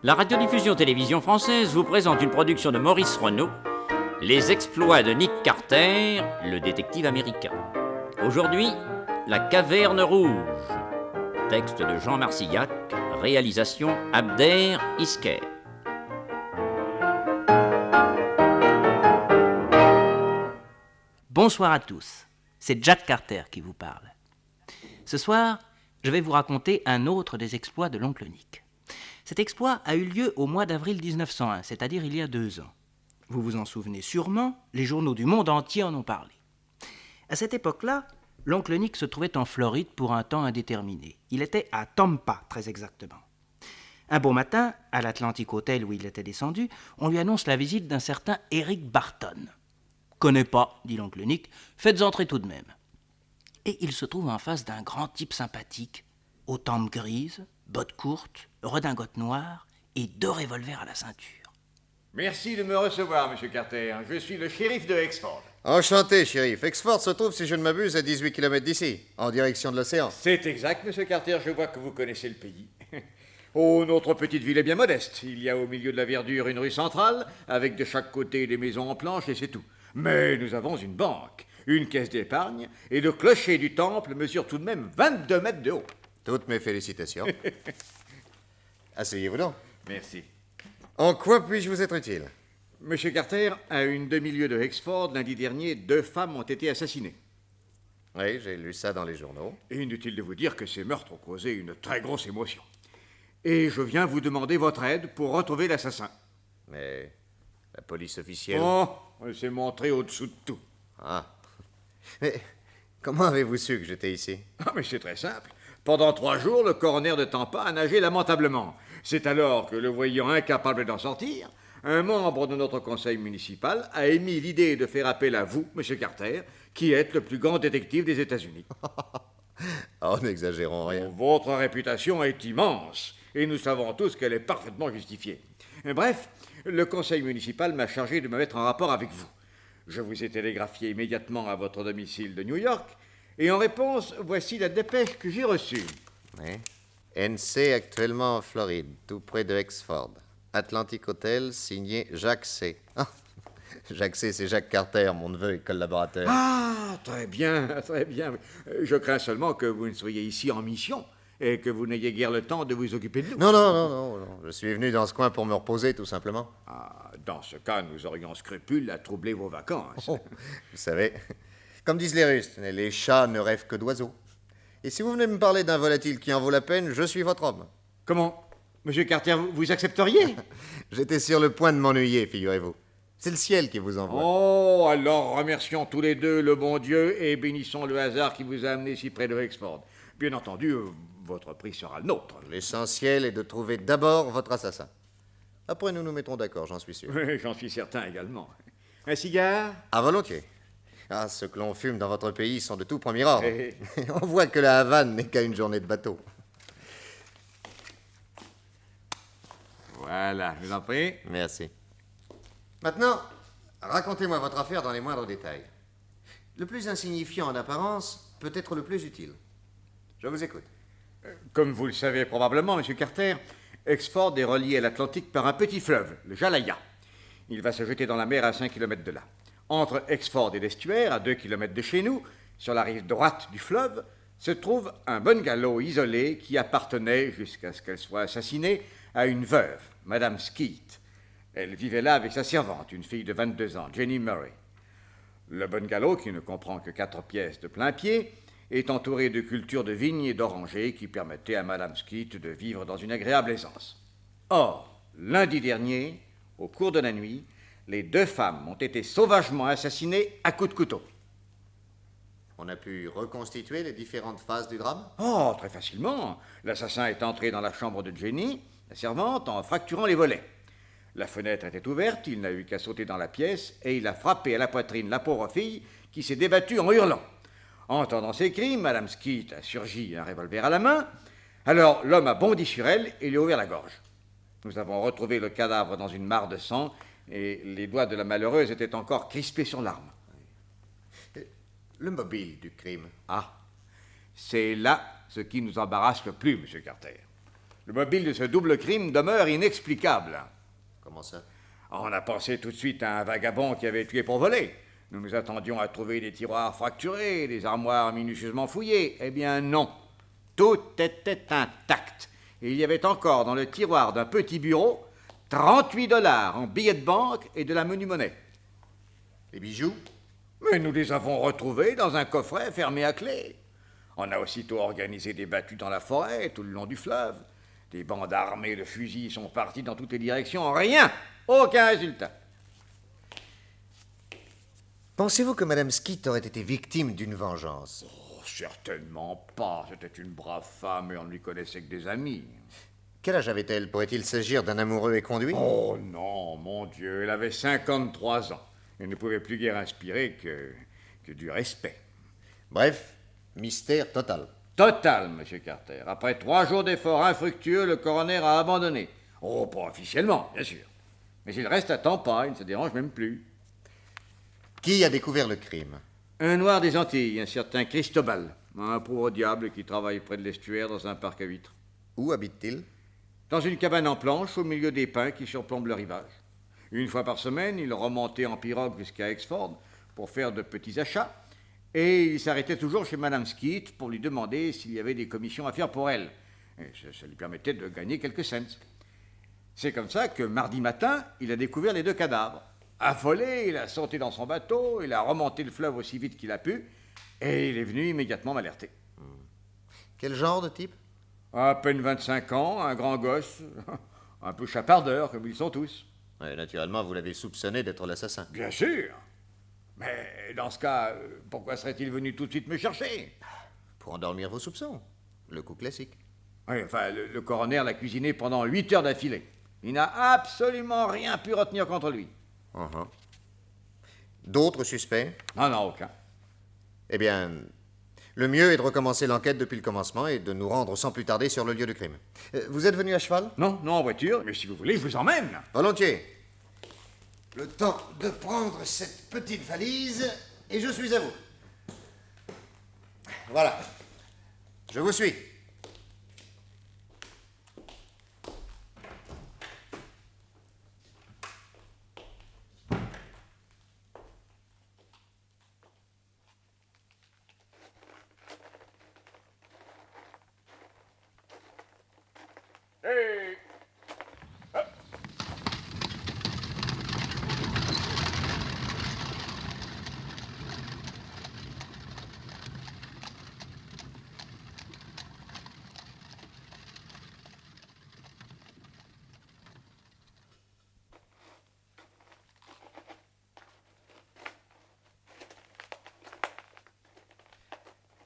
La radiodiffusion-télévision française vous présente une production de Maurice Renaud, Les exploits de Nick Carter, le détective américain. Aujourd'hui, La Caverne Rouge. Texte de Jean Marcillac, réalisation Abder Isker. Bonsoir à tous, c'est Jack Carter qui vous parle. Ce soir, je vais vous raconter un autre des exploits de l'oncle Nick. Cet exploit a eu lieu au mois d'avril 1901, c'est-à-dire il y a 2 ans. Vous vous en souvenez sûrement, les journaux du monde entier en ont parlé. À cette époque-là, l'oncle Nick se trouvait en Floride pour un temps indéterminé. Il était à Tampa, très exactement. Un beau matin, à l'Atlantic Hotel où il était descendu, on lui annonce la visite d'un certain Eric Barton. « Connais pas, dit l'oncle Nick, faites entrer tout de même. » Et il se trouve en face d'un grand type sympathique, aux tempes grises, bottes courtes, redingote noire et 2 revolvers à la ceinture. Merci de me recevoir, monsieur Carter. Je suis le shérif de Exford. Enchanté, shérif. Exford se trouve, si je ne m'abuse, à 18 km d'ici, en direction de l'océan. C'est exact, monsieur Carter. Je vois que vous connaissez le pays. Oh, notre petite ville est bien modeste. Il y a au milieu de la verdure une rue centrale, avec de chaque côté des maisons en planches, et c'est tout. Mais nous avons une banque, une caisse d'épargne, et le clocher du temple mesure tout de même 22 mètres de haut. Toutes mes félicitations. Asseyez-vous donc. Merci. En quoi puis-je vous être utile? Monsieur Carter, à une demi-lieue de Exford, lundi dernier, 2 femmes ont été assassinées. Oui, j'ai lu ça dans les journaux. Et inutile de vous dire que ces meurtres ont causé une très grosse émotion. Et je viens vous demander votre aide pour retrouver l'assassin. Mais la police officielle... Oh, elle s'est montrée au-dessous de tout. Ah. Mais comment avez-vous su que j'étais ici? Ah, mais c'est très simple. Pendant 3 jours, le coroner de Tampa a nagé lamentablement. C'est alors que, le voyant incapable d'en sortir, un membre de notre conseil municipal a émis l'idée de faire appel à vous, monsieur Carter, qui êtes le plus grand détective des États-Unis. Oh, n'exagérons rien. Votre réputation est immense, et nous savons tous qu'elle est parfaitement justifiée. Bref, le conseil municipal m'a chargé de me mettre en rapport avec vous. Je vous ai télégraphié immédiatement à votre domicile de New York, et en réponse, voici la dépêche que j'ai reçue. Oui. NC actuellement en Floride, tout près de Exford. Atlantic Hotel, signé Jacques C. Ah, Jacques C, c'est Jacques Carter, mon neveu et collaborateur. Ah, très bien, très bien. Je crains seulement que vous ne soyez ici en mission et que vous n'ayez guère le temps de vous occuper de nous. Non. Je suis venu dans ce coin pour me reposer, tout simplement. Ah, dans ce cas, nous aurions scrupule à troubler vos vacances. Oh, vous savez, comme disent les Russes, les chats ne rêvent que d'oiseaux. Et si vous venez me parler d'un volatile qui en vaut la peine, je suis votre homme. Comment? Monsieur Carter, vous accepteriez? J'étais sur le point de m'ennuyer, figurez-vous. C'est le ciel qui vous envoie. Oh, alors remercions tous les deux le bon Dieu et bénissons le hasard qui vous a amené si près de Exford. Bien entendu, votre prix sera le nôtre. L'essentiel est de trouver d'abord votre assassin. Après, nous nous mettrons d'accord, j'en suis sûr. Oui, j'en suis certain également. Un cigare? À volontiers. Ah, ceux que l'on fume dans votre pays sont de tout premier ordre. Eh. On voit que la Havane n'est qu'à une journée de bateau. Voilà, je vous en prie. Merci. Maintenant, racontez-moi votre affaire dans les moindres détails. Le plus insignifiant en apparence peut être le plus utile. Je vous écoute. Comme vous le savez probablement, monsieur Carter, Exford est relié à l'Atlantique par un petit fleuve, le Jalaya. Il va se jeter dans la mer à 5 km de là. Entre Exford et l'estuaire, à 2 km de chez nous, sur la rive droite du fleuve, se trouve un bungalow isolé qui appartenait, jusqu'à ce qu'elle soit assassinée, à une veuve, Madame Skeet. Elle vivait là avec sa servante, une fille de 22 ans, Jenny Murray. Le bungalow, qui ne comprend que 4 pièces de plein pied, est entouré de cultures de vignes et d'orangers qui permettaient à Madame Skeet de vivre dans une agréable aisance. Or, lundi dernier, au cours de la nuit, les 2 femmes ont été sauvagement assassinées à coups de couteau. On a pu reconstituer les différentes phases du drame? Oh, très facilement. L'assassin est entré dans la chambre de Jenny, la servante, en fracturant les volets. La fenêtre était ouverte, il n'a eu qu'à sauter dans la pièce et il a frappé à la poitrine la pauvre fille qui s'est débattue en hurlant. Entendant ces cris, Madame Skeet a surgi un revolver à la main. Alors l'homme a bondi sur elle et lui a ouvert la gorge. Nous avons retrouvé le cadavre dans une mare de sang et les doigts de la malheureuse étaient encore crispés sur l'arme. Le mobile du crime. Ah, c'est là ce qui nous embarrasse le plus, monsieur Carter. Le mobile de ce double crime demeure inexplicable. Comment ça? On a pensé tout de suite à un vagabond qui avait tué pour voler. Nous nous attendions à trouver des tiroirs fracturés, des armoires minutieusement fouillées. Eh bien non. Tout était intact. Et il y avait encore dans le tiroir d'un petit bureau 38 $ en billets de banque et de la menue monnaie. Les bijoux? Mais nous les avons retrouvés dans un coffret fermé à clé. On a aussitôt organisé des battues dans la forêt, tout le long du fleuve. Des bandes armées de fusils sont partis dans toutes les directions. Rien! Aucun résultat. Pensez-vous que Madame Skeet aurait été victime d'une vengeance? Oh, certainement pas. C'était une brave femme et on ne lui connaissait que des amis. Quel âge avait-elle? Pourrait-il s'agir d'un amoureux éconduit? Oh non, mon Dieu, elle avait 53 ans. Elle ne pouvait plus guère inspirer que du respect. Bref, mystère total. Total, Monsieur Carter. Après 3 jours d'efforts infructueux, le coroner a abandonné. Oh, pas officiellement, bien sûr. Mais il reste à Tampa, il ne se dérange même plus. Qui a découvert le crime? Un noir des Antilles, un certain Cristobal. Un pauvre diable qui travaille près de l'estuaire dans un parc à huîtres. Où habite-t-il? Dans une cabane en planche au milieu des pins qui surplombent le rivage. Une fois par semaine, il remontait en pirogue jusqu'à Exford pour faire de petits achats. Et il s'arrêtait toujours chez Madame Skeet pour lui demander s'il y avait des commissions à faire pour elle. Et ça lui permettait de gagner quelques cents. C'est comme ça que mardi matin, il a découvert les 2 cadavres. Affolé, il a sauté dans son bateau, il a remonté le fleuve aussi vite qu'il a pu, et il est venu immédiatement m'alerter. Quel genre de type? À peine 25 ans, un grand gosse, un peu chapardeur comme ils sont tous. Ouais, naturellement, vous l'avez soupçonné d'être l'assassin. Bien sûr. Mais dans ce cas, pourquoi serait-il venu tout de suite me chercher? Pour endormir vos soupçons. Le coup classique. Oui, enfin, le coroner l'a cuisiné pendant 8 heures d'affilée. Il n'a absolument rien pu retenir contre lui. Uh-huh. D'autres suspects? Non, aucun. Eh bien, le mieux est de recommencer l'enquête depuis le commencement et de nous rendre sans plus tarder sur le lieu du crime. Vous êtes venu à cheval? Non, en voiture, mais si vous voulez, je vous emmène. Volontiers. Le temps de prendre cette petite valise et je suis à vous. Voilà. Je vous suis. Hey!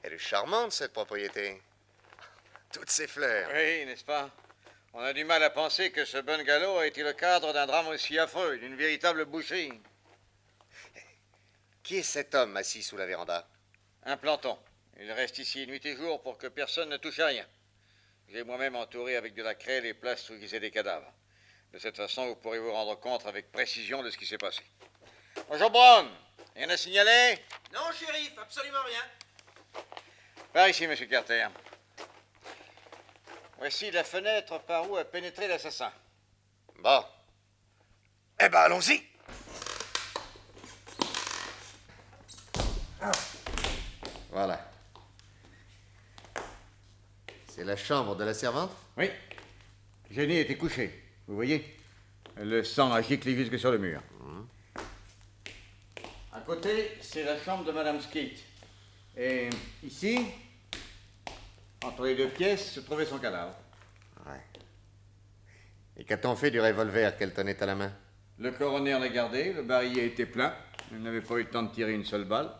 Elle est charmante, cette propriété. Toutes ces fleurs. Oui, n'est-ce pas? On a du mal à penser que ce bungalow a été le cadre d'un drame aussi affreux, d'une véritable boucherie. Qui est cet homme assis sous la véranda? Un planton. Il reste ici nuit et jour pour que personne ne touche à rien. J'ai moi-même entouré avec de la craie les places où gisaient des cadavres. De cette façon, vous pourrez vous rendre compte avec précision de ce qui s'est passé. Bonjour, Brown. Rien à signaler? Non, shérif, absolument rien. Par ici, Monsieur Carter. Voici la fenêtre par où a pénétré l'assassin. Bon. Eh ben, allons-y. Voilà. C'est la chambre de la servante? Oui. Jenny était couchée. Vous voyez? Le sang a giclé jusque sur le mur. À côté, c'est la chambre de Madame Skeet. Et ici, entre les 2 pièces, se trouvait son cadavre. Ouais. Et qu'a-t-on fait du revolver qu'elle tenait à la main? Le coroner l'a gardé, le barillet était plein. Il n'avait pas eu le temps de tirer une seule balle.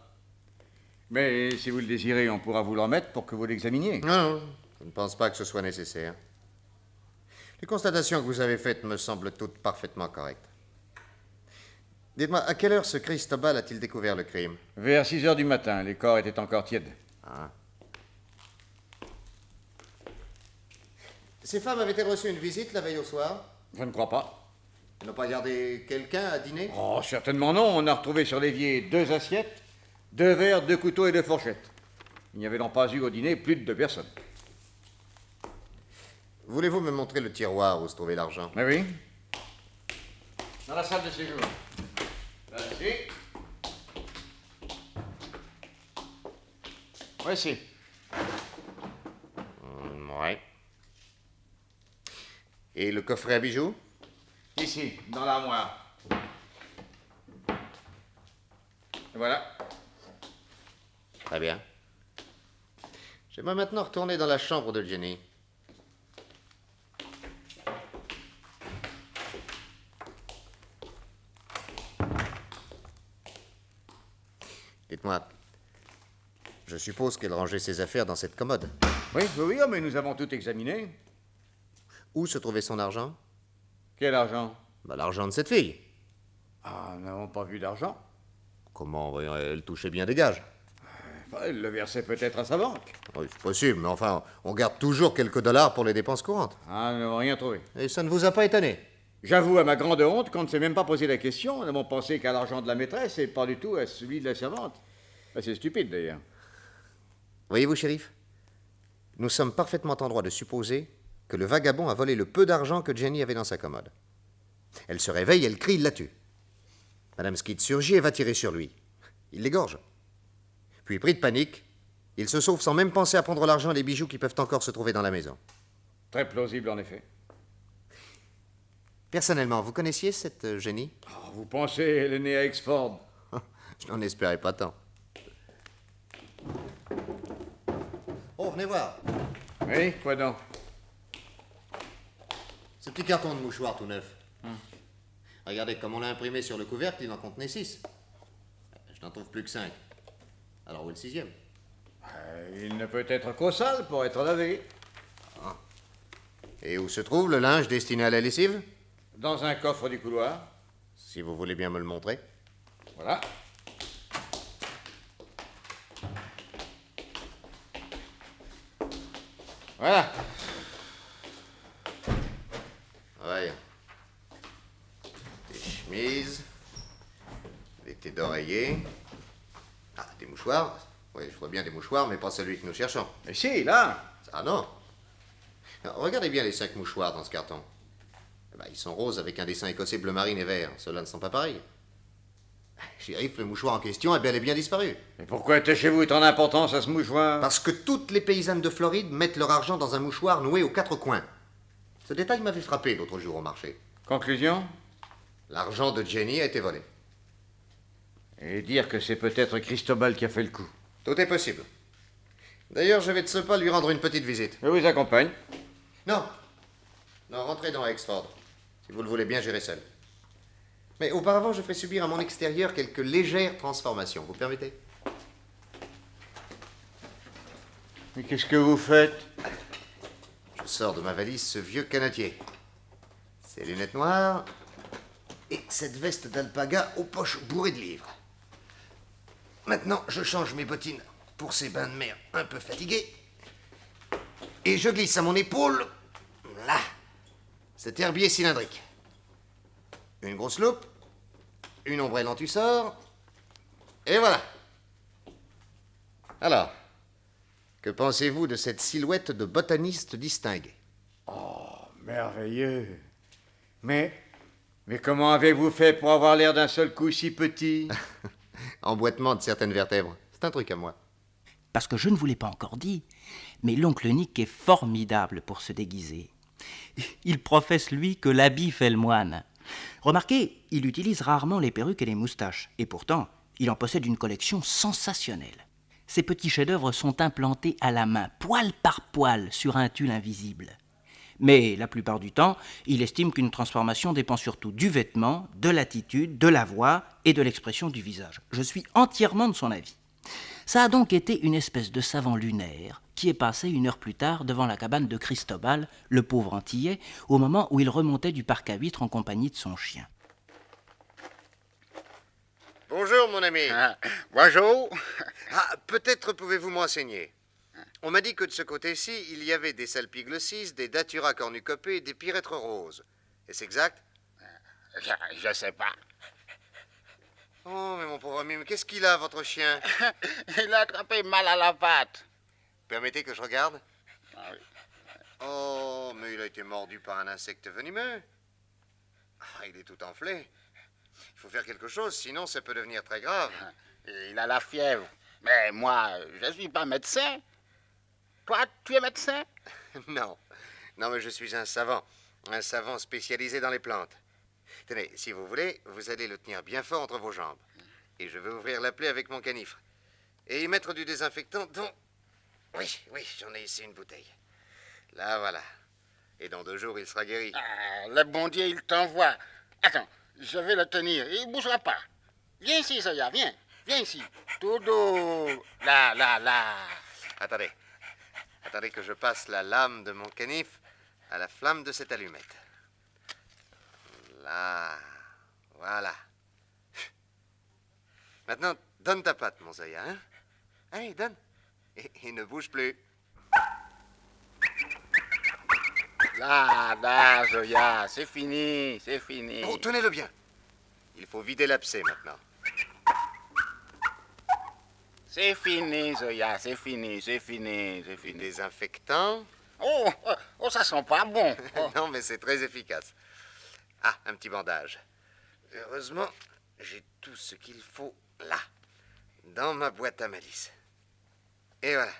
Mais si vous le désirez, on pourra vous l'en mettre pour que vous l'examiniez. Non, je ne pense pas que ce soit nécessaire. Les constatations que vous avez faites me semblent toutes parfaitement correctes. Dites-moi, à quelle heure ce Cristobal a-t-il découvert le crime? Vers 6 heures du matin, les corps étaient encore tièdes. Ah. Ces femmes avaient-elles reçu une visite la veille au soir? Je ne crois pas. Elles n'ont pas gardé quelqu'un à dîner? Oh, certainement non. On a retrouvé sur l'évier 2 assiettes, 2 verres, 2 couteaux et 2 fourchettes. Il n'y avait donc pas eu au dîner plus de 2 personnes. Voulez-vous me montrer le tiroir où se trouvait l'argent? Mais oui. Dans la salle de séjour. Voici. Voici. Ouais. Et le coffret à bijoux? Ici, dans l'armoire. Et voilà. Très bien. J'aimerais maintenant retourner dans la chambre de Jenny. Dites-moi, je suppose qu'elle rangeait ses affaires dans cette commode. Oui, oui, oui, oh, mais nous avons tout examiné. Où se trouvait son argent? Quel argent? L'argent de cette fille. Ah, nous n'avons pas vu d'argent. Comment? Voyons, elle touchait bien des gages. Elle le versait peut-être à sa banque. Oui, c'est possible, mais enfin, on garde toujours quelques dollars pour les dépenses courantes. Ah, nous n'avons rien trouvé. Et ça ne vous a pas étonné? J'avoue à ma grande honte qu'on ne s'est même pas posé la question. Nous avons pensé qu'à l'argent de la maîtresse et pas du tout à celui de la servante. C'est stupide d'ailleurs. Voyez-vous, shérif, nous sommes parfaitement en droit de supposer que le vagabond a volé le peu d'argent que Jenny avait dans sa commode. Elle se réveille, elle crie, il la tue. Madame Skid surgit et va tirer sur lui. Il l'égorge. Puis, pris de panique, il se sauve sans même penser à prendre l'argent et les bijoux qui peuvent encore se trouver dans la maison. Très plausible en effet. Personnellement, vous connaissiez cette Jenny? Oh, vous pensez, elle est née à Exford. Je n'en espérais pas tant. Oh, venez voir. Oui, quoi donc? Ce petit carton de mouchoir tout neuf. Regardez, comme on l'a imprimé sur le couvercle, il en contenait 6. Je n'en trouve plus que 5. Alors où est le 6e? Il ne peut être qu'au sale pour être lavé. Et où se trouve le linge destiné à la lessive? Dans un coffre du couloir. Si vous voulez bien me le montrer. Voilà. Voilà. Ouais. Des chemises. Des têtes d'oreiller. Ah, des mouchoirs. Oui, je vois bien des mouchoirs, mais pas celui que nous cherchons. Mais si, là. Ah non. Alors, regardez bien les 5 mouchoirs dans ce carton. Eh ben, ils sont roses avec un dessin écossais bleu marine et vert. Ceux-là ne sont pas pareils. Shérif, le mouchoir en question a bel et bien disparu. Mais pourquoi attachez-vous tant d'importance à ce mouchoir? Parce que toutes les paysannes de Floride mettent leur argent dans un mouchoir noué aux 4 coins. Ce détail m'avait frappé l'autre jour au marché. Conclusion? L'argent de Jenny a été volé. Et dire que c'est peut-être Cristobal qui a fait le coup. Tout est possible. D'ailleurs, je vais de ce pas lui rendre une petite visite. Je vous accompagne. Non. Non, rentrez dans Exford. Si vous le voulez bien gérer seul. Mais auparavant, je ferai subir à mon extérieur quelques légères transformations. Vous permettez? Mais qu'est-ce que vous faites? Je sors de ma valise ce vieux canetier. Ces lunettes noires et cette veste d'alpaga aux poches bourrées de livres. Maintenant, je change mes bottines pour ces bains de mer un peu fatigués. Et je glisse à mon épaule, là, cet herbier cylindrique. Une grosse loupe, une ombrelle en tussor, et voilà. Alors, que pensez-vous de cette silhouette de botaniste distingué? Merveilleux. Mais comment avez-vous fait pour avoir l'air d'un seul coup si petit? Emboîtement de certaines vertèbres. C'est un truc à moi. Parce que je ne vous l'ai pas encore dit, mais l'oncle Nick est formidable pour se déguiser. Il professe, lui, que l'habit fait le moine. Remarquez, il utilise rarement les perruques et les moustaches, et pourtant, il en possède une collection sensationnelle. Ses petits chefs-d'œuvre sont implantés à la main, poil par poil, sur un tulle invisible. Mais la plupart du temps, il estime qu'une transformation dépend surtout du vêtement, de l'attitude, de la voix et de l'expression du visage. Je suis entièrement de son avis. Ça a donc été une espèce de savant lunaire qui est passé 1 heure plus tard devant la cabane de Cristobal, le pauvre antillais, au moment où il remontait du parc à vitres en compagnie de son chien. Bonjour, mon ami. Bonjour. Ah, peut-être pouvez-vous m'enseigner. On m'a dit que de ce côté-ci, il y avait des salpiglossis, des datura cornucopées et des pyrètres roses. Est-ce exact? Je sais pas. Oh, mais mon pauvre ami, mais qu'est-ce qu'il a, votre chien? Il a attrapé mal à la patte. Permettez que je regarde. Oh, mais il a été mordu par un insecte venimeux. Ah, il est tout enflé. Il faut faire quelque chose, sinon ça peut devenir très grave. Il a la fièvre. Mais moi, je ne suis pas médecin. Toi, tu es médecin? Non, non, mais je suis un savant spécialisé dans les plantes. Tenez, si vous voulez, vous allez le tenir bien fort entre vos jambes. Et je vais ouvrir la plaie avec mon canifre. Et y mettre du désinfectant dont... Oui, j'en ai ici une bouteille. Là, voilà. Et dans 2 jours, il sera guéri. Ah, le bon Dieu, il t'envoie. Attends, je vais le tenir. Il ne bougera pas. Viens ici, Zoya, viens. Viens ici. Tout doux. Là. Attendez. Attendez que je passe la lame de mon canif à la flamme de cette allumette. Là. Voilà. Maintenant, donne ta patte, mon Zoya, hein? Allez, donne. Et ne bouge plus. Là, Zoya, c'est fini. Oh, tenez-le bien. Il faut vider l'abcès maintenant. C'est fini, Zoya, c'est fini. Du désinfectant. Oh, ça sent pas bon. Oh. Non, mais c'est très efficace. Ah, un petit bandage. Heureusement, j'ai tout ce qu'il faut là, dans ma boîte à malice. Et voilà,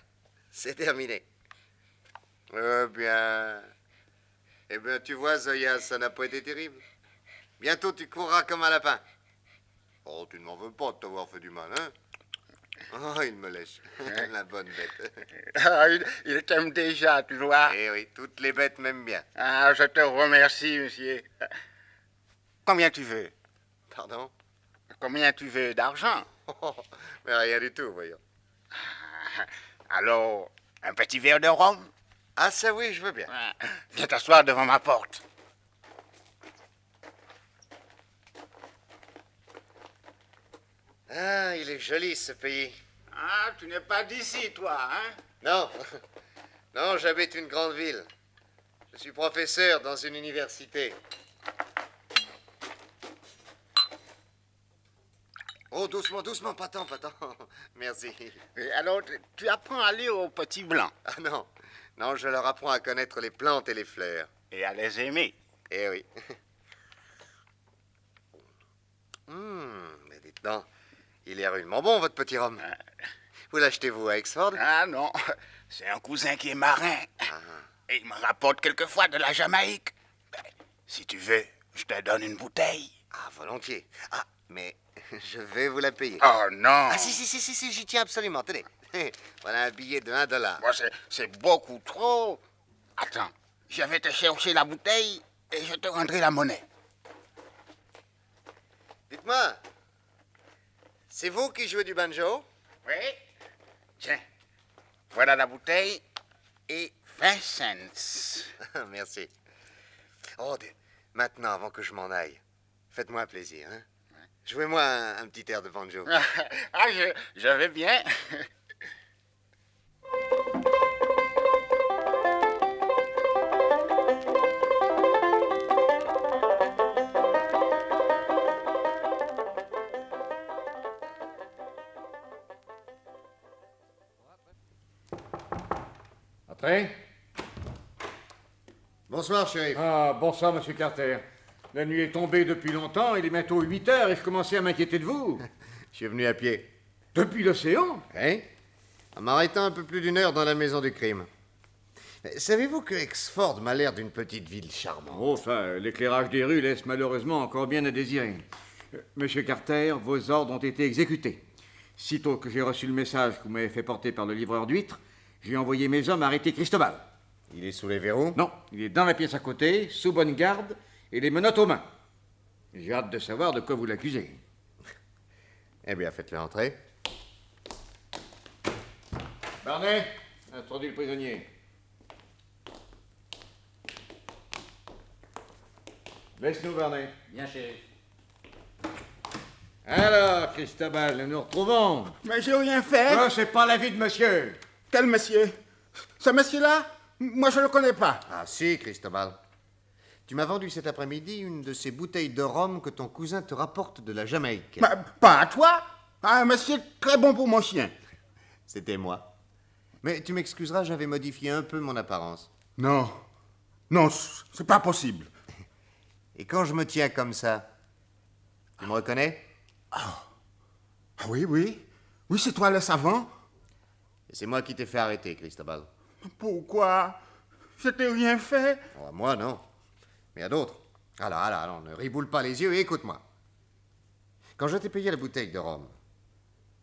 c'est terminé. Eh bien, tu vois, Zoya, ça n'a pas été terrible. Bientôt, tu courras comme un lapin. Oh, tu ne m'en veux pas de t'avoir fait du mal, hein? Oh, il me lèche, la bonne bête. Ah, il t'aime déjà, tu vois. Eh oui, toutes les bêtes m'aiment bien. Ah, je te remercie, monsieur. Combien tu veux? Pardon? Combien tu veux d'argent? Oh, mais rien du tout, voyons. Alors, un petit verre de rhum? Ah, ça oui, je veux bien. Viens t'asseoir devant ma porte. Ah, il est joli, ce pays. Ah, tu n'es pas d'ici, toi, hein? Non, non, j'habite une grande ville. Je suis professeur dans une université. Oh, doucement, pas tant. Merci. Et alors, tu apprends à lire aux petits blancs Ah non, je leur apprends à connaître les plantes et les fleurs. et à les aimer. Eh oui. Mais dites donc, il est rudement bon, votre petit rhum. Vous l'achetez-vous à Exford? Ah non, c'est un cousin qui est marin. Et il me rapporte quelquefois de la Jamaïque. Ben, si tu veux, je te donne une bouteille. Ah, volontiers. Ah, mais je vais vous la payer. Oh non. Ah, si, j'y tiens absolument. Tenez, voilà un billet de $1. Moi, c'est beaucoup trop. Attends, je vais te chercher la bouteille et je te rendrai la monnaie. Dites-moi, c'est vous qui jouez du banjo? Oui. Tiens, voilà la bouteille et 20 cents. Merci. Oh, maintenant, avant que je m'en aille, faites-moi un plaisir, hein? Jouez-moi un petit air de banjo. Ah, je vais bien. Entrez. Bonsoir, shérif. Ah, bonsoir, monsieur Carter. La nuit est tombée depuis longtemps, il est bientôt 8 heures et je commençais à m'inquiéter de vous. Je suis venu à pied. Depuis l'océan? Hein? En m'arrêtant un peu plus d'1 heure dans la maison du crime. Mais savez-vous que Exford m'a l'air d'une petite ville charmante? Oh, ça, l'éclairage des rues laisse malheureusement encore bien à désirer. Monsieur Carter, vos ordres ont été exécutés. Sitôt que j'ai reçu le message que vous m'avez fait porter par le livreur d'huîtres, j'ai envoyé mes hommes arrêter Cristobal. Il est sous les verrous? Non, il est dans la pièce à côté, sous bonne garde, et les menottes aux mains. J'ai hâte de savoir de quoi vous l'accusez. Eh bien, faites-le entrer. Barnet, introduis le prisonnier. Laisse-nous, Barnet. Bien, shérif. Alors, Cristobal, nous nous retrouvons. Mais j'ai rien fait. Oh, c'est pas l'avis de monsieur. Quel monsieur? Ce monsieur-là? Moi, je le connais pas. Ah si, Cristobal. Tu m'as vendu cet après-midi une de ces bouteilles de rhum que ton cousin te rapporte de la Jamaïque. Bah, pas à toi. À un monsieur très bon pour mon chien. C'était moi. Mais tu m'excuseras, j'avais modifié un peu mon apparence. Non. Non, c'est pas possible. Et quand je me tiens comme ça, tu me reconnais? Ah oui, oui. Oui, c'est toi le savant. Et c'est moi qui t'ai fait arrêter, Cristobal. Pourquoi? Je t'ai rien fait. Oh, moi, non. Mais à d'autres. Alors, ne riboule pas les yeux et écoute-moi. Quand je t'ai payé la bouteille de rhum,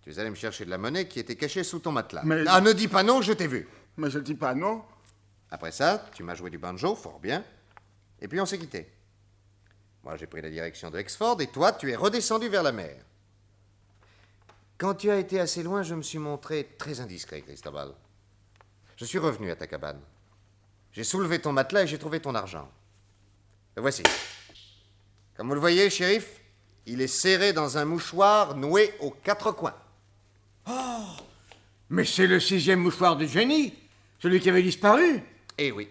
tu es allé me chercher de la monnaie qui était cachée sous ton matelas. Mais- Ah, ne dis pas non, je t'ai vu. Mais je dis pas non. Après ça, tu m'as joué du banjo, fort bien. Et puis on s'est quittés. Moi, j'ai pris la direction de Exford et toi, tu es redescendu vers la mer. Quand tu as été assez loin, je me suis montré très indiscret, Cristobal. Je suis revenu à ta cabane. J'ai soulevé ton matelas et j'ai trouvé ton argent. Le voici. Comme vous le voyez, shérif, il est serré dans un mouchoir noué aux quatre coins. Mais c'est le 6e mouchoir de Jenny, celui qui avait disparu. Eh oui.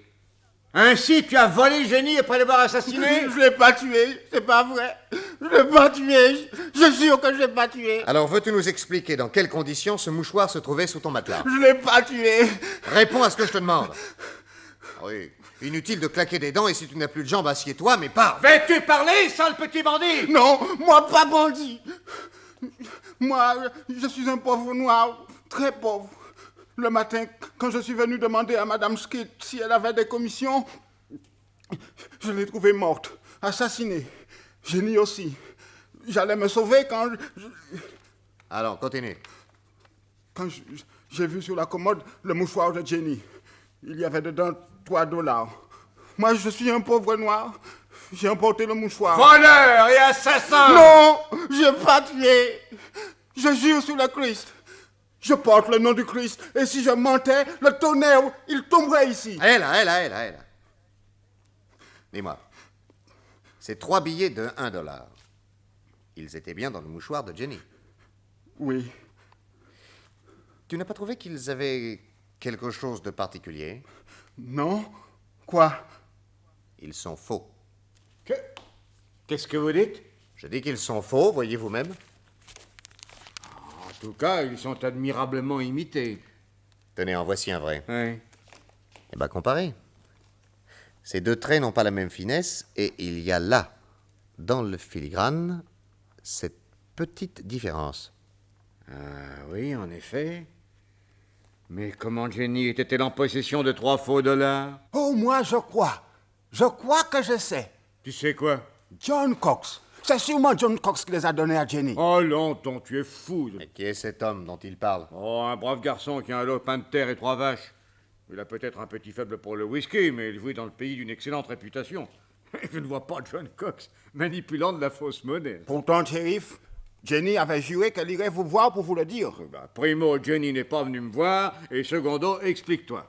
Ainsi, tu as volé Jenny après l'avoir assassiné? Je l'ai pas tué, c'est pas vrai. Je l'ai pas tué. Je suis sûr que je l'ai pas tué. Alors, veux-tu nous expliquer dans quelles conditions ce mouchoir se trouvait sous ton matelas? Je l'ai pas tué. Réponds à ce que je te demande. Ah oui, inutile de claquer des dents et si tu n'as plus de jambes, assieds-toi, mais parle. Vais-tu parler, sale petit bandit? Non, moi pas bandit. Moi, je suis un pauvre noir, très pauvre. Le matin, quand je suis venu demander à Madame Skid si elle avait des commissions, je l'ai trouvée morte, assassinée. Jenny aussi. J'allais me sauver Alors, continue. quand j'ai vu sur la commode le mouchoir de Jenny. Il y avait dedans $3. Moi, je suis un pauvre noir. J'ai emporté le mouchoir. Voleur et assassin! Non, je n'ai pas tué. Je jure sur le Christ. Je porte le nom du Christ. Et si je mentais, le tonnerre, il tomberait ici. Elle. Dis-moi. Ces 3 billets de $1, ils étaient bien dans le mouchoir de Jenny. Oui. Tu n'as pas trouvé qu'ils avaient quelque chose de particulier? Non? Quoi? Ils sont faux. Qu'est-ce que vous dites? Je dis qu'ils sont faux, voyez vous-même. En tout cas, ils sont admirablement imités. Tenez, en voici un vrai. Oui. Eh bien, comparez. Ces 2 traits n'ont pas la même finesse, et il y a là, dans le filigrane, cette petite différence. Ah oui, en effet. Mais comment Jenny était-elle en possession de 3 faux dollars? Oh, moi, je crois. Je crois que je sais. Tu sais quoi? John Cox. C'est sûrement John Cox qui les a donnés à Jenny. Oh, Lanton, tu es fou. Mais qui est cet homme dont il parle? Oh, un brave garçon qui a un lopin de terre et 3 vaches. Il a peut-être un petit faible pour le whisky, mais il vit dans le pays d'une excellente réputation. Je ne vois pas John Cox manipulant de la fausse monnaie. Pourtant, shérif, Jenny avait juré qu'elle irait vous voir pour vous le dire. Primo, Jenny n'est pas venue me voir, et secondo, explique-toi.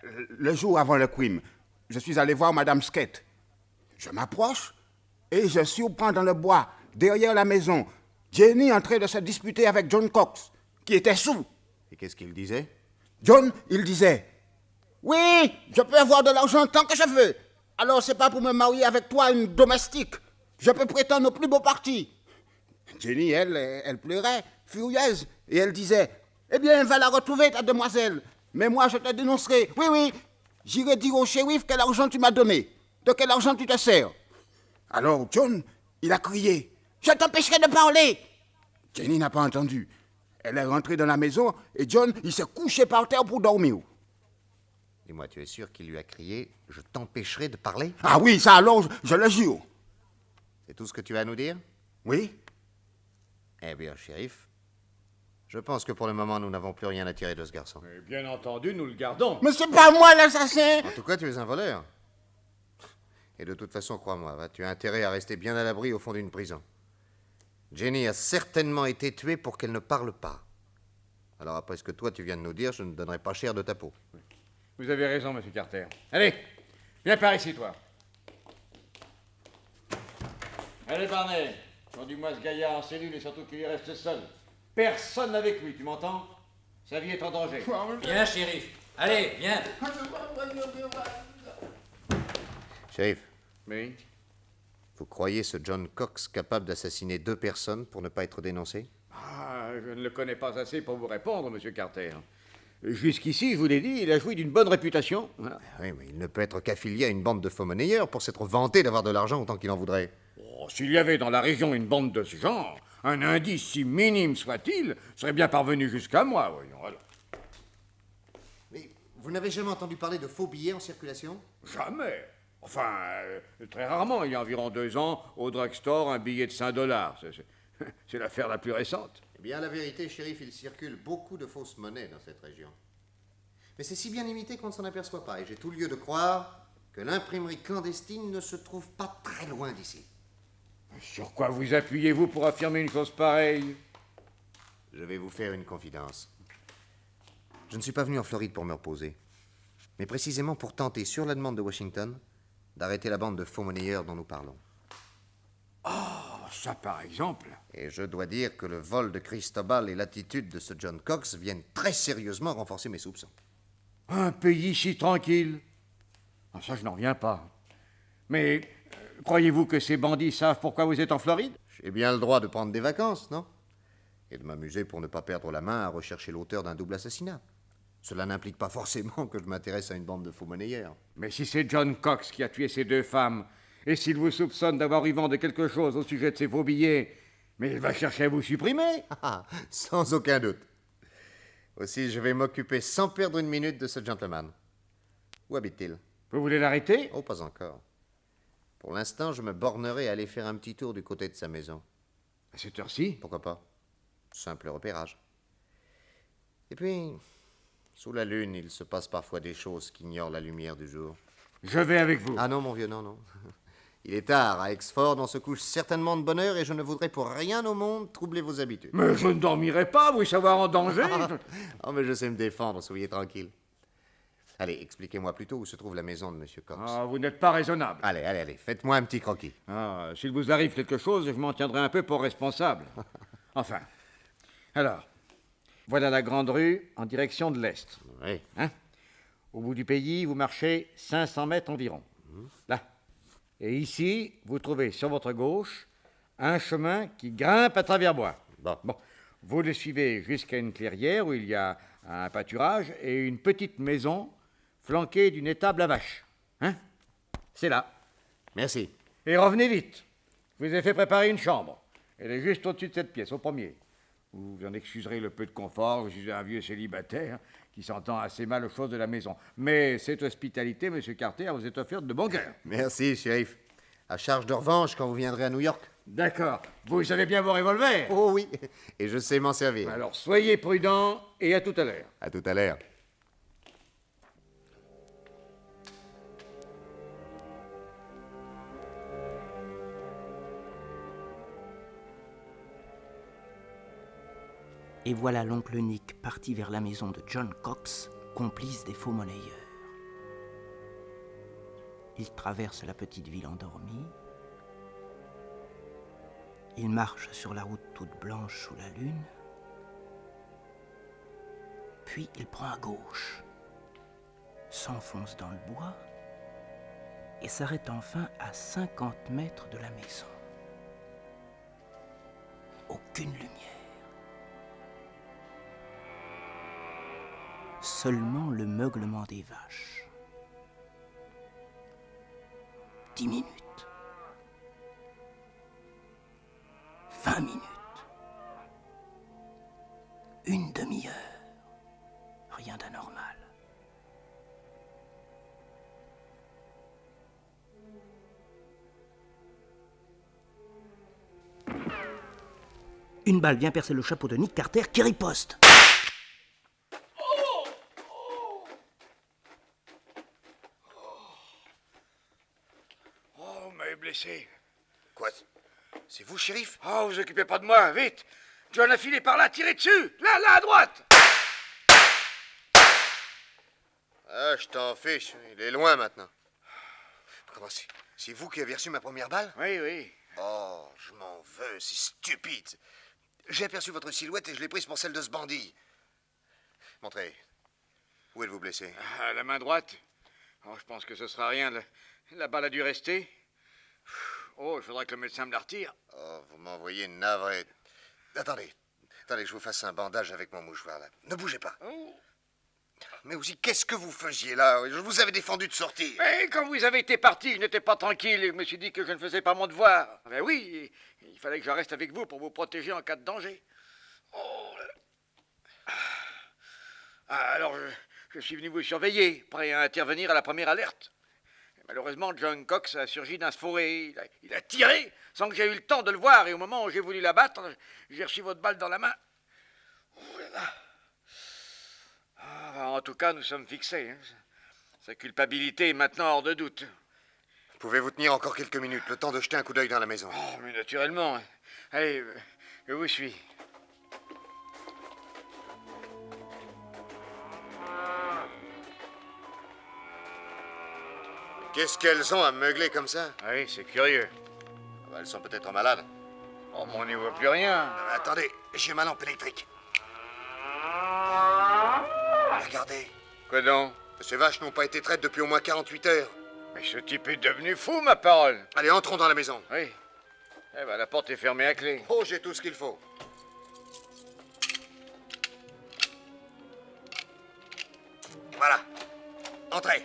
Le jour avant le crime, je suis allé voir Madame Skate. Je m'approche et je surprends dans le bois, derrière la maison, Jenny en train de se disputer avec John Cox, qui était sous. Et qu'est-ce qu'il disait? John, il disait, « Oui, je peux avoir de l'argent tant que je veux. Alors c'est pas pour me marier avec toi, une domestique. Je peux prétendre au plus beau parti. » Jenny, elle pleurait, furieuse, et elle disait, « Eh bien, va la retrouver, ta demoiselle. Mais moi, je te dénoncerai. Oui, j'irai dire au shérif quel argent tu m'as donné. De quel argent tu te sers. » Alors John, il a crié, « Je t'empêcherai de parler. » Jenny n'a pas entendu. Elle est rentrée dans la maison et John, il s'est couché par terre pour dormir. Dis-moi, tu es sûr qu'il lui a crié « Je t'empêcherai de parler » ? Ah oui, ça alors, je le jure. C'est tout ce que tu as à nous dire? Oui? Eh bien, shérif, je pense que pour le moment, nous n'avons plus rien à tirer de ce garçon. Et bien entendu, nous le gardons. Mais c'est pas moi l'assassin. En tout cas, tu es un voleur. Et de toute façon, crois-moi, tu as intérêt à rester bien à l'abri au fond d'une prison. Jenny a certainement été tuée pour qu'elle ne parle pas. Alors, après ce que toi, tu viens de nous dire, je ne donnerai pas cher de ta peau. Vous avez raison, monsieur Carter. Allez, viens par ici, toi. Allez, Barney, conduis-moi ce gaillard en cellule et surtout qu'il y reste seul. Personne avec lui, tu m'entends? Sa vie est en danger. Viens, shérif. Allez, viens. Shérif, Oui. vous croyez ce John Cox capable d'assassiner 2 personnes pour ne pas être dénoncé? Ah, je ne le connais pas assez pour vous répondre, monsieur Carter. Jusqu'ici, je vous l'ai dit, il a joui d'une bonne réputation. Voilà. Oui, mais il ne peut être qu'affilié à une bande de faux monnayeurs pour s'être vanté d'avoir de l'argent autant qu'il en voudrait. Oh, s'il y avait dans la région une bande de ce genre, un indice si minime soit-il serait bien parvenu jusqu'à moi, voyons. Alors. Mais vous n'avez jamais entendu parler de faux billets en circulation? Jamais. Enfin, très rarement. Il y a environ 2 ans, au drugstore, un billet de $5. C'est l'affaire la plus récente. Eh bien, la vérité, shérif, il circule beaucoup de fausses monnaies dans cette région. Mais c'est si bien limité qu'on ne s'en aperçoit pas, et j'ai tout lieu de croire que l'imprimerie clandestine ne se trouve pas très loin d'ici. Sur quoi vous appuyez-vous pour affirmer une chose pareille? Je vais vous faire une confidence. Je ne suis pas venu en Floride pour me reposer, mais précisément pour tenter, sur la demande de Washington, d'arrêter la bande de faux monnayeurs dont nous parlons. Ça, par exemple. Et je dois dire que le vol de Cristobal et l'attitude de ce John Cox viennent très sérieusement renforcer mes soupçons. Un pays si tranquille. Ah, ça, je n'en reviens pas. Mais croyez-vous que ces bandits savent pourquoi vous êtes en Floride? J'ai bien le droit de prendre des vacances, non? Et de m'amuser pour ne pas perdre la main à rechercher l'auteur d'un double assassinat. Cela n'implique pas forcément que je m'intéresse à une bande de faux monnayeurs. Mais si c'est John Cox qui a tué ces 2 femmes, et s'il vous soupçonne d'avoir eu vent de quelque chose au sujet de ces faux billets, mais il va chercher à vous supprimer. Ah, sans aucun doute. Aussi, je vais m'occuper sans perdre une minute de ce gentleman. Où habite-t-il? Vous voulez l'arrêter? Oh, pas encore. Pour l'instant, je me bornerai à aller faire un petit tour du côté de sa maison. À cette heure-ci? Pourquoi pas? Simple repérage. Et puis, sous la lune, il se passe parfois des choses qui ignorent la lumière du jour. Je vais avec vous. Ah non, mon vieux, non, non. Il est tard, à Exford, on se couche certainement de bonne heure et je ne voudrais pour rien au monde troubler vos habitudes. Mais je ne dormirai pas, vous savoir en danger. Oh, mais je sais me défendre, soyez tranquille. Allez, expliquez-moi plutôt où se trouve la maison de Monsieur Cox. Ah, vous n'êtes pas raisonnable. Allez, faites-moi un petit croquis. Ah, s'il vous arrive quelque chose, je m'en tiendrai un peu pour responsable. Enfin. Alors, voilà la grande rue en direction de l'est. Oui. Hein? Au bout du pays, vous marchez 500 mètres environ. Là. Et ici, vous trouvez sur votre gauche un chemin qui grimpe à travers bois. Bon. Vous le suivez jusqu'à une clairière où il y a un pâturage et une petite maison flanquée d'une étable à vaches. Hein? C'est là. Merci. Et revenez vite. Je vous ai fait préparer une chambre. Elle est juste au-dessus de cette pièce, au premier. Vous en excuserez le peu de confort, je suis un vieux célibataire qui s'entend assez mal aux choses de la maison. Mais cette hospitalité, Monsieur Carter, vous est offerte de bon cœur. Merci, shérif. À charge de revanche quand vous viendrez à New York. D'accord. Vous avez bien vos revolvers? Oh oui, et je sais m'en servir. Alors, soyez prudents et à tout à l'heure. À tout à l'heure. Et voilà l'oncle Nick parti vers la maison de John Cox, complice des faux monnayeurs. Il traverse la petite ville endormie. Il marche sur la route toute blanche sous la lune. Puis il prend à gauche, s'enfonce dans le bois et s'arrête enfin à 50 mètres de la maison. Aucune lumière. Seulement le meuglement des vaches. 10 minutes. 20 minutes. Une demi-heure. Rien d'anormal. Une balle vient percer le chapeau de Nick Carter qui riposte. Oh, vous m'avez blessé. Quoi? C'est vous, shérif? Oh, vous occupez pas de moi, vite. John a filé par là, tirez dessus. Là, à droite. Ah, je t'en fiche, il est loin maintenant. Comment c'est vous qui avez reçu ma première balle? Oui, oui. Oh, je m'en veux, c'est stupide. J'ai aperçu votre silhouette et je l'ai prise pour celle de ce bandit. Montrez. Où êtes-vous blessé? À la main droite. Oh, je pense que ce sera rien. La balle a dû rester. Oh, il faudra que le médecin me la retire. Oh, vous m'envoyez une navrée. Attendez que je vous fasse un bandage avec mon mouchoir, là. Ne bougez pas. Oh. Mais aussi, qu'est-ce que vous faisiez là? Je vous avais défendu de sortir. Mais quand vous avez été parti, je n'étais pas tranquille et je me suis dit que je ne faisais pas mon devoir. Ben oui, il fallait que je reste avec vous pour vous protéger en cas de danger. Oh là là. Alors, je suis venu vous surveiller, prêt à intervenir à la première alerte. Malheureusement, John Cox a surgi d'un forêt. Il a tiré sans que j'aie eu le temps de le voir. Et au moment où j'ai voulu l'abattre, j'ai reçu votre balle dans la main. Oh là là. En tout cas, nous sommes fixés. Hein. Sa culpabilité est maintenant hors de doute. Pouvez-vous tenir encore quelques minutes, le temps de jeter un coup d'œil dans la maison? Oh, mais naturellement. Allez, je vous suis. Qu'est-ce qu'elles ont à meugler comme ça? Ah oui, c'est curieux. Ah bah, elles sont peut-être malades. Oh, mais on n'y voit plus rien. Attendez, j'ai ma lampe électrique. Regardez, Quoi donc? ces vaches n'ont pas été traites depuis au moins 48 heures. Mais ce type est devenu fou, ma parole. Allez, entrons dans la maison. Oui. Eh ben, la porte est fermée à clé. Oh, j'ai tout ce qu'il faut. Voilà. Entrez.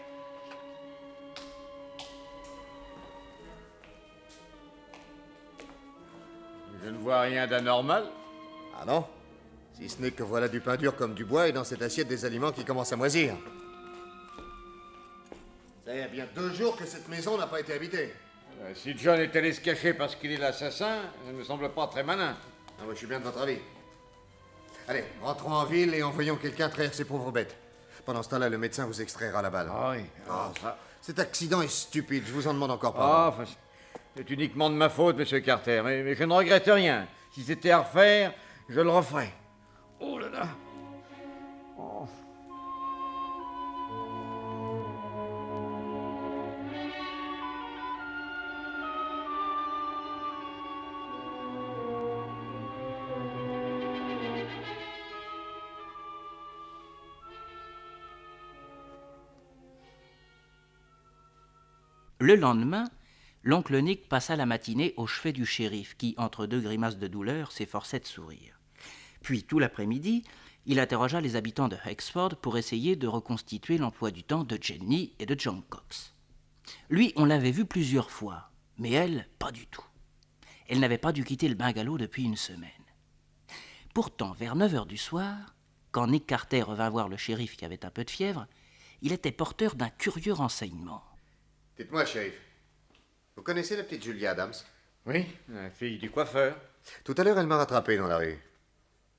Je ne vois rien d'anormal. Ah non? Si ce n'est que voilà du pain dur comme du bois et dans cette assiette des aliments qui commencent à moisir. Ça y est bien 2 jours que cette maison n'a pas été habitée. Si John est allé se cacher parce qu'il est l'assassin, ça ne me semble pas très malin. Ah, moi, je suis bien de votre avis. Allez, rentrons en ville et envoyons quelqu'un traire ces pauvres bêtes. Pendant ce temps-là, le médecin vous extraira la balle. Ah oui. Ça. Cet accident est stupide, je vous en demande encore Ah, pas. enfin, c'est uniquement de ma faute, monsieur Carter. Mais je ne regrette rien. Si c'était à refaire, je le referais. Oh là là. Oh. Le lendemain, l'oncle Nick passa la matinée au chevet du shérif, qui, entre 2 grimaces de douleur, s'efforçait de sourire. Puis, tout l'après-midi, il interrogea les habitants de Hexford pour essayer de reconstituer l'emploi du temps de Jenny et de John Cox. Lui, on l'avait vu plusieurs fois, mais elle, pas du tout. Elle n'avait pas dû quitter le bungalow depuis une semaine. Pourtant, vers 9 heures du soir, quand Nick Carter revint voir le shérif qui avait un peu de fièvre, il était porteur d'un curieux renseignement. Dites-moi, shérif, vous connaissez la petite Julia Adams? Oui, la fille du coiffeur. Tout à l'heure, elle m'a rattrapé dans la rue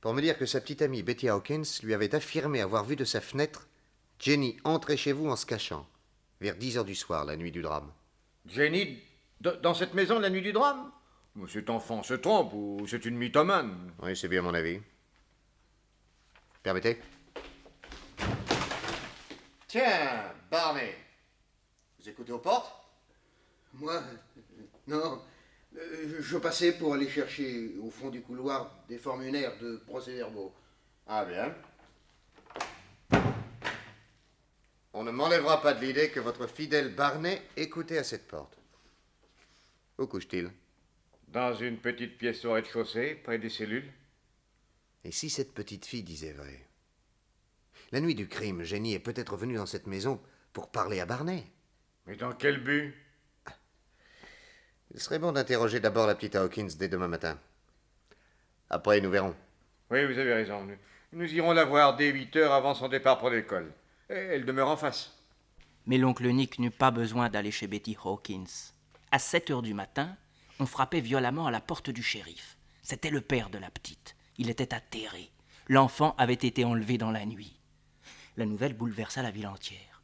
pour me dire que sa petite amie Betty Hawkins lui avait affirmé avoir vu de sa fenêtre Jenny entrer chez vous en se cachant, vers 10 heures du soir, la nuit du drame. Jenny, dans cette maison la nuit du drame? Cet enfant se trompe ou c'est une mythomane? Oui, c'est bien mon avis. Permettez? Tiens, Barney, vous écoutez aux portes? Moi? Non. Je passais pour aller chercher au fond du couloir des formulaires de procès-verbaux. Ah bien. On ne m'enlèvera pas de l'idée que votre fidèle Barney écoutait à cette porte. Où couche-t-il? Dans une petite pièce au rez-de-chaussée, près des cellules. Et si cette petite fille disait vrai? La nuit du crime, Jenny est peut-être venue dans cette maison pour parler à Barney. Mais dans quel but? Il serait bon d'interroger d'abord la petite Hawkins dès demain matin. Après, nous verrons. Oui, vous avez raison. Nous irons la voir dès 8 heures avant son départ pour l'école. Et elle demeure en face. Mais l'oncle Nick n'eut pas besoin d'aller chez Betty Hawkins. À 7 heures du matin, on frappait violemment à la porte du shérif. C'était le père de la petite. Il était atterré. L'enfant avait été enlevé dans la nuit. La nouvelle bouleversa la ville entière.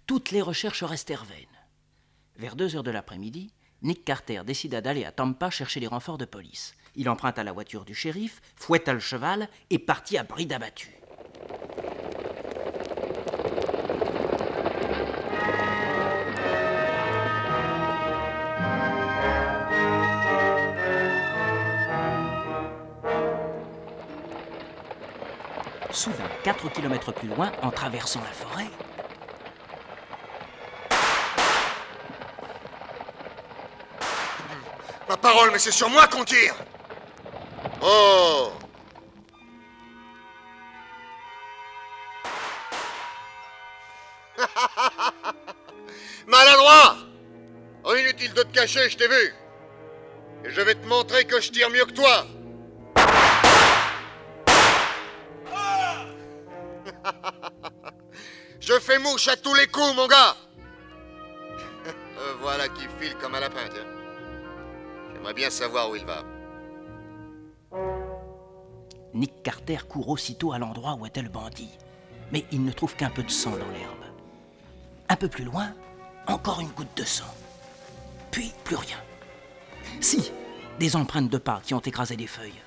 Toutes les recherches restèrent vaines. Vers 2 heures de l'après-midi, Nick Carter décida d'aller à Tampa chercher les renforts de police. Il emprunta la voiture du shérif, fouetta le cheval et partit à bride abattue. Soudain, 4 kilomètres plus loin, en traversant la forêt, Ma parole, mais c'est sur moi qu'on tire! Oh! inutile de te cacher, je t'ai vu. Et je vais te montrer que je tire mieux que toi. Je fais mouche à tous les coups, mon gars. Voilà qui file comme un lapin, tiens. J'aimerais bien savoir où il va. Nick Carter court aussitôt à l'endroit où était le bandit. Mais il ne trouve qu'un peu de sang dans l'herbe. Un peu plus loin, encore une goutte de sang. Puis plus rien. Si, des empreintes de pas qui ont écrasé des feuilles.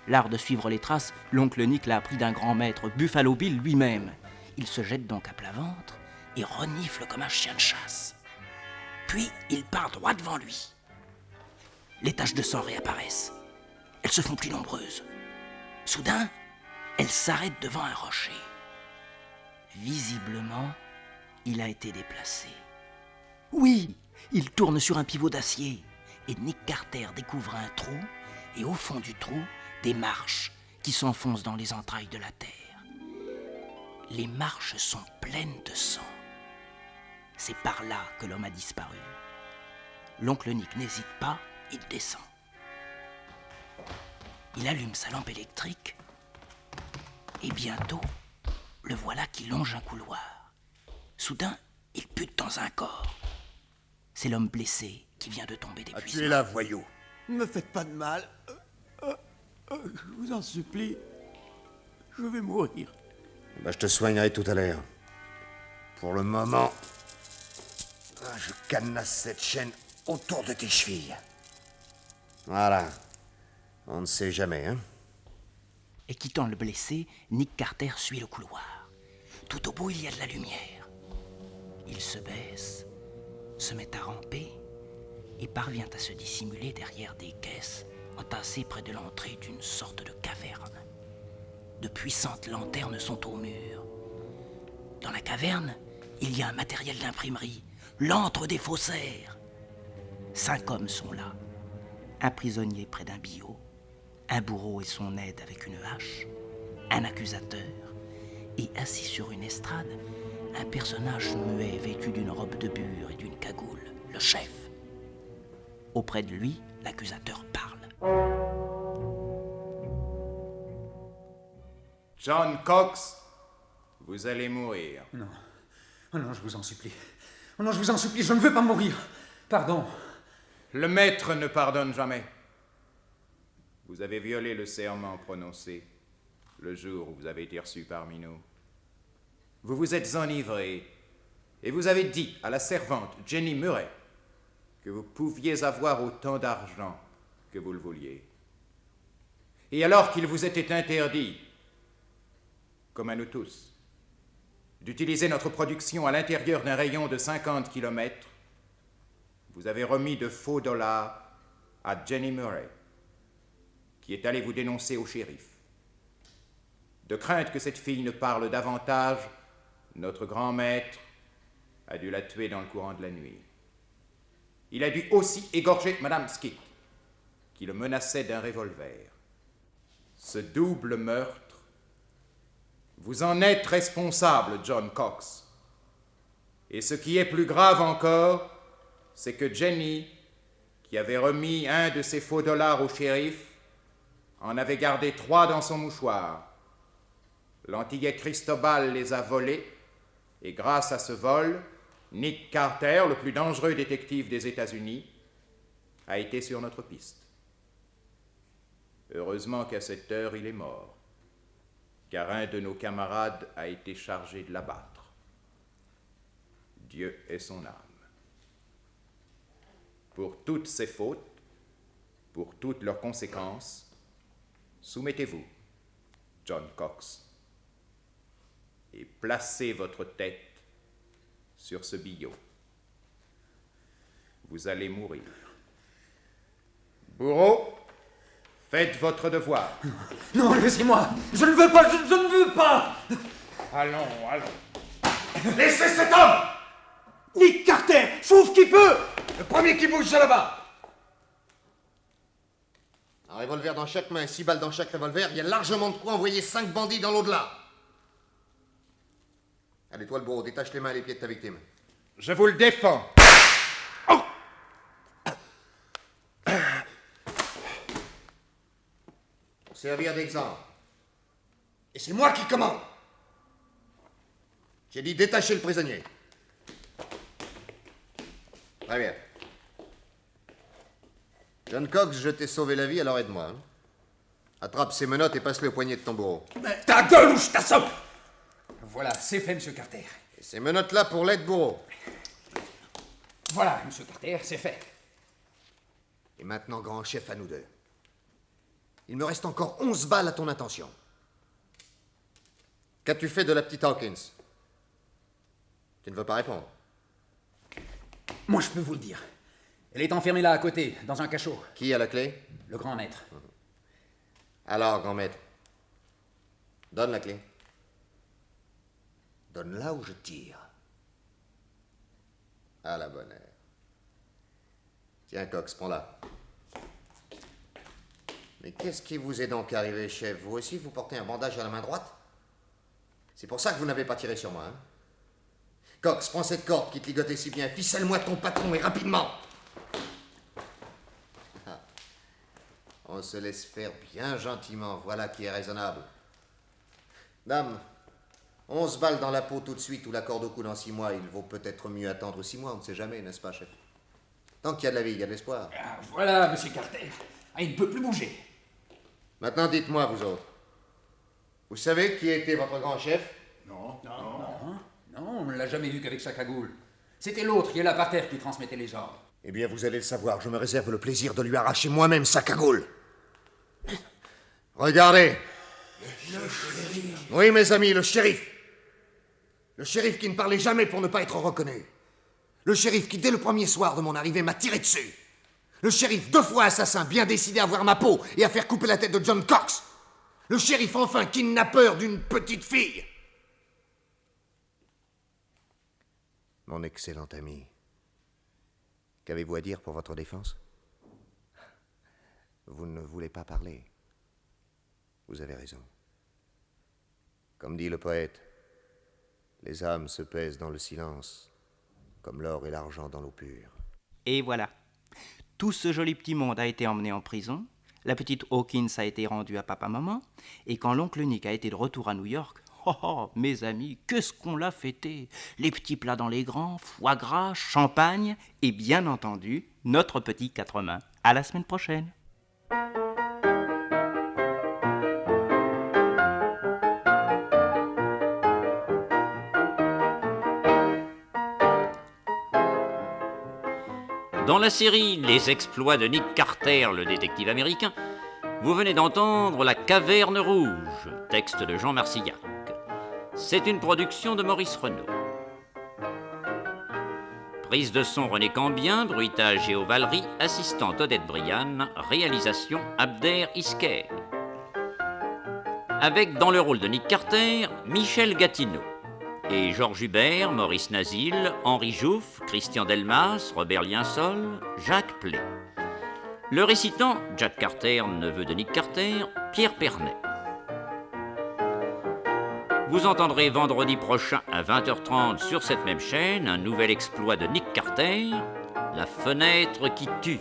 L'art de suivre les traces, l'oncle Nick l'a appris d'un grand maître, Buffalo Bill lui-même. Il se jette donc à plat ventre et renifle comme un chien de chasse. Puis il part droit devant lui. Les taches de sang réapparaissent. Elles se font plus nombreuses. Soudain, elles s'arrêtent devant un rocher. Visiblement, il a été déplacé. Oui, il tourne sur un pivot d'acier et Nick Carter découvre un trou et au fond du trou, des marches qui s'enfoncent dans les entrailles de la terre. Les marches sont pleines de sang. C'est par là que l'homme a disparu. L'oncle Nick n'hésite pas, il descend. Il allume sa lampe électrique et bientôt, le voilà qui longe un couloir. Soudain, il bute dans un corps. C'est l'homme blessé qui vient de tomber d'épuisement. Tu es là, voyou. Ne me faites pas de mal. Je vous en supplie. Je vais mourir. Je te soignerai tout à l'heure. Pour le moment, je cadenasse cette chaîne autour de tes chevilles. Voilà. On ne sait jamais, hein. Et quittant le blessé, Nick Carter suit le couloir. Tout au bout, il y a de la lumière. Il se baisse, se met à ramper et parvient à se dissimuler derrière des caisses entassées près de l'entrée d'une sorte de caverne. De puissantes lanternes sont au mur. Dans la caverne, il y a un matériel d'imprimerie, l'antre des faussaires. 5 hommes sont là. Un prisonnier près d'un billot, un bourreau et son aide avec une hache, un accusateur, et assis sur une estrade, un personnage muet vêtu d'une robe de bure et d'une cagoule, le chef. Auprès de lui, l'accusateur parle. John Cox, vous allez mourir. Non. Oh non, je vous en supplie. Oh non, je vous en supplie, je ne veux pas mourir. Pardon. Le maître ne pardonne jamais. Vous avez violé le serment prononcé le jour où vous avez été reçu parmi nous. Vous vous êtes enivré et vous avez dit à la servante Jenny Murray que vous pouviez avoir autant d'argent que vous le vouliez. Et alors qu'il vous était interdit, comme à nous tous, d'utiliser notre production à l'intérieur d'un rayon de 50 kilomètres, vous avez remis de faux dollars à Jenny Murray, qui est allée vous dénoncer au shérif. De crainte que cette fille ne parle davantage, notre grand maître a dû la tuer dans le courant de la nuit. Il a dû aussi égorger Madame Skitt, qui le menaçait d'un revolver. Ce double meurtre, vous en êtes responsable, John Cox. Et ce qui est plus grave encore, c'est que Jenny, qui avait remis un de ses faux dollars au shérif, en avait gardé 3 dans son mouchoir. L'antillais Cristobal les a volés, et grâce à ce vol, Nick Carter, le plus dangereux détective des États-Unis, a été sur notre piste. Heureusement qu'à cette heure, il est mort, car un de nos camarades a été chargé de l'abattre. Dieu ait son âme. Pour toutes ces fautes, pour toutes leurs conséquences, soumettez-vous, John Cox, et placez votre tête sur ce billot. Vous allez mourir. Bourreau, faites votre devoir. Non, laissez-moi. Je ne veux pas, je ne veux pas. Allons, allons. Laissez cet homme! Nick Carter, sauve qui peut. Le premier qui bouge, c'est là-bas. Un revolver dans chaque main, 6 balles dans chaque revolver, il y a largement de quoi envoyer 5 bandits dans l'au-delà. Allez, toi le bourreau, détache les mains et les pieds de ta victime. Je vous le défends. servir d'exemple. Et c'est moi qui commande. J'ai dit détacher le prisonnier. Très bien. John Cox, je t'ai sauvé la vie, alors aide-moi. Hein. Attrape ces menottes et passe-les au poignet de ton bourreau. Mais ta gueule ou je t'assomme! Voilà, c'est fait, monsieur Carter. Et ces menottes-là pour l'aide bourreau. Voilà, monsieur Carter, c'est fait. Et maintenant, grand chef, à nous deux. Il me reste encore 11 balles à ton intention. Qu'as-tu fait de la petite Hawkins? Tu ne veux pas répondre? Moi, je peux vous le dire. Elle est enfermée là à côté, dans un cachot. Qui a la clé? Le grand maître. Alors, grand maître, donne la clé. Donne-la ou je tire. À la bonne heure. Tiens, Cox, prends-la. Mais qu'est-ce qui vous est donc arrivé, chef? Vous aussi, vous portez un bandage à la main droite? C'est pour ça que vous n'avez pas tiré sur moi, hein? Cox, prends cette corde qui te ligotait si bien. Ficelle-moi ton patron et rapidement. Ah. On se laisse faire bien gentiment. Voilà qui est raisonnable. Dame, 11 balles dans la peau tout de suite ou la corde au cou dans 6 mois. Il vaut peut-être mieux attendre 6 mois. On ne sait jamais, n'est-ce pas, chef? Tant qu'il y a de la vie, il y a de l'espoir. Ah, voilà, monsieur Carter. Ah, il ne peut plus bouger. Maintenant, dites-moi, vous autres. Vous savez qui était votre grand chef? Non, on ne l'a jamais vu qu'avec sa cagoule. C'était l'autre qui est là par terre qui transmettait les ordres. Eh bien, vous allez le savoir. Je me réserve le plaisir de lui arracher moi-même sa cagoule. Regardez. Le shérif. Oui, mes amis, le shérif. Le shérif qui ne parlait jamais pour ne pas être reconnu. Le shérif qui, dès le premier soir de mon arrivée, m'a tiré dessus. Le shérif 2 fois assassin, bien décidé à voir ma peau et à faire couper la tête de John Cox. Le shérif, enfin, qui n'a peur d'une petite fille. Mon excellent ami, qu'avez-vous à dire pour votre défense? Vous ne voulez pas parler. Vous avez raison. Comme dit le poète, les âmes se pèsent dans le silence, comme l'or et l'argent dans l'eau pure. Et voilà. Tout ce joli petit monde a été emmené en prison, la petite Hawkins a été rendue à papa-maman, et quand l'oncle Nick a été de retour à New York, oh, mes amis, qu'est-ce qu'on l'a fêté! Les petits plats dans les grands, foie gras, champagne, et bien entendu, notre petit 4 mains. À la semaine prochaine. Dans la série Les exploits de Nick Carter, le détective américain, vous venez d'entendre La Caverne Rouge, texte de Jean Marcillac. C'est une production de Maurice Renaud. Prise de son René Cambien, bruitage Géo Valery, assistante Odette Brianne, réalisation Abder Isker. Avec dans le rôle de Nick Carter, Michel Gatineau. Et Georges Hubert, Maurice Nazil, Henri Jouff, Christian Delmas, Robert Liensol, Jacques Play. Le récitant, Jack Carter, neveu de Nick Carter, Pierre Pernet. Vous entendrez vendredi prochain à 20h30 sur cette même chaîne un nouvel exploit de Nick Carter, La fenêtre qui tue.